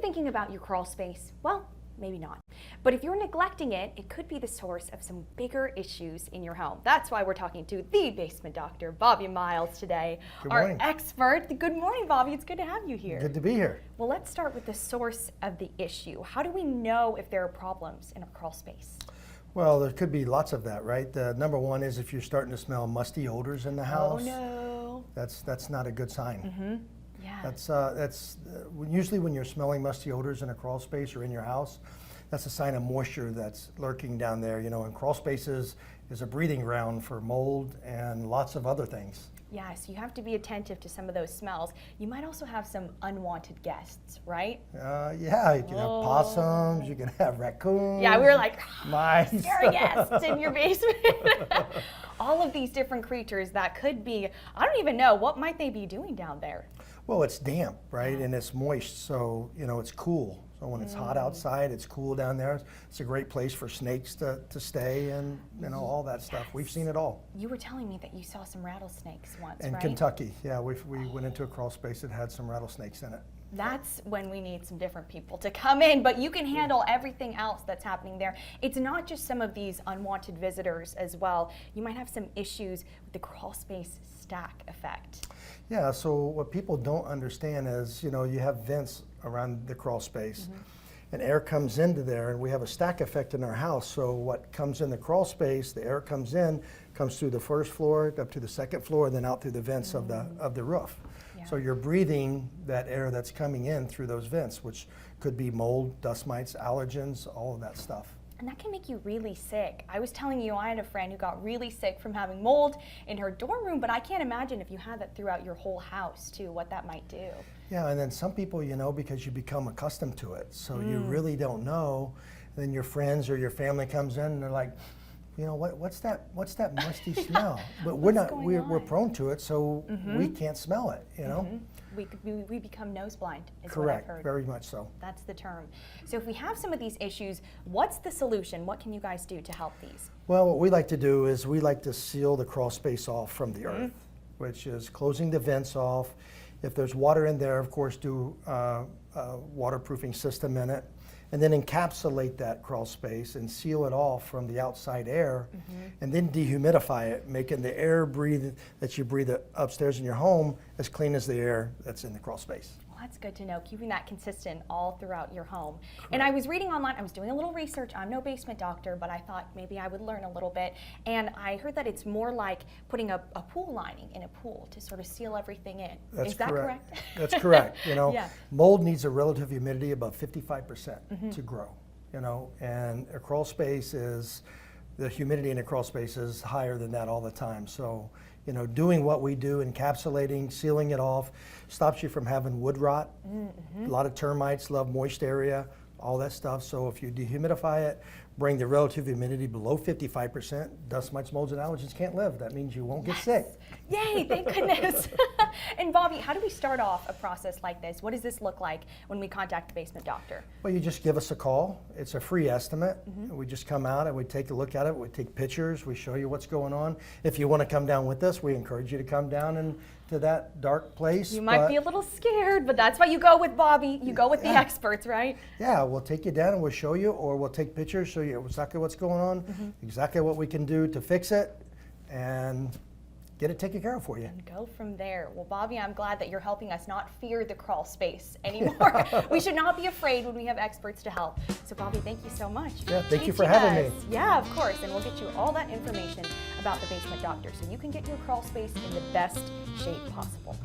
Thinking about your crawl space? Well, maybe not. But if you're neglecting it, it could be the source of some bigger issues in your home. That's why we're talking to the basement doctor, Bobby Miles, today. Good morning. Our expert. Good morning, Bobby. It's good to have you here. Good to be here. Well, let's start with the source of the issue. How do we know if there are problems in our crawl space? Well, there could be lots of that, right? Number one is if you're starting to smell musty odors in the house. Oh no. That's not a good sign. Mm-hmm. Yeah. That's usually when you're smelling musty odors in a crawl space or in your house, that's a sign of moisture that's lurking down there. You know, and crawl spaces is a breeding ground for mold and lots of other things. Yes, you have to be attentive to some of those smells. You might also have some unwanted guests, right? Yeah, you can have possums, you can have raccoons. Yeah, we were like, mice. Scary guests in your basement. All of these different creatures that could be, I don't even know, what might they be doing down there? Well, it's damp, right? And it's moist, so, you know, it's cool. So when it's hot outside, it's cool down there. It's a great place for snakes to stay and, you know, all that stuff. We've seen it all. You were telling me that you saw some rattlesnakes once, In right? Kentucky, yeah, we went into a crawl space that had some rattlesnakes in it. That's when we need some different people to come in, but you can handle everything else that's happening there. It's not just some of these unwanted visitors as well. You might have some issues with the crawl space stack effect. Yeah, so what people don't understand is, you know, you have vents around the crawl space and air comes into there, and we have a stack effect in our house. So what comes in the crawl space, the air comes in, comes through the first floor, up to the second floor, and then out through the vents of the roof. Yeah. So you're breathing that air that's coming in through those vents, which could be mold, dust mites, allergens, all of that stuff. And that can make you really sick. I was telling you, I had a friend who got really sick from having mold in her dorm room, but I can't imagine if you had that throughout your whole house too, what that might do. Yeah, and then some people, you know, because you become accustomed to it, so you really don't know. And then your friends or your family comes in and they're like, you know, what's that musty smell? But we're prone to it, so we can't smell it, you know? We become nose blind, is Correct, what I've heard. very much so. That's the term. So if we have some of these issues, what's the solution? What can you guys do to help these? Well, what we like to do is we like to seal the crawl space off from the earth, which is closing the vents off. If there's water in there, of course, do a waterproofing system in it, and then encapsulate that crawl space and seal it off from the outside air, and then dehumidify it, making the air that you breathe upstairs in your home as clean as the air that's in the crawl space. Well, that's good to know, keeping that consistent all throughout your home. Correct. And I was reading online, I was doing a little research. I'm no basement doctor, but I thought maybe I would learn a little bit. And I heard that it's more like putting a pool lining in a pool to sort of seal everything in. That's Is that correct? That's correct. You know, Yeah. Mold needs a relative humidity above 55% to grow. You know, and a crawl space is, the humidity in a crawl space is higher than that all the time. So, you know, doing what we do, encapsulating, sealing it off, stops you from having wood rot. A lot of termites love moist area, all that stuff. So if you dehumidify it, bring the relative humidity below 55%, dust mites, molds, and allergens can't live. That means you won't get sick. Yay, thank goodness. And Bobby, how do we start off a process like this? What does this look like when we contact the basement doctor? Well, you just give us a call. It's a free estimate. We just come out and we take a look at it. We take pictures. We show you what's going on. If you want to come down with us, we encourage you to come down and to that dark place. You might be a little scared, but that's why you go with Bobby. You go with the experts, right? Yeah, we'll take you down and we'll show you, or we'll take pictures, show you exactly what's going on, exactly what we can do to fix it, and get it taken care of for you. And go from there. Well, Bobby, I'm glad that you're helping us not fear the crawl space anymore. We should not be afraid when we have experts to help. So, Bobby, thank you so much. Yeah, thank you for having me. Yeah, of course. And we'll get you all that information about the basement doctor so you can get your crawl space in the best shape possible.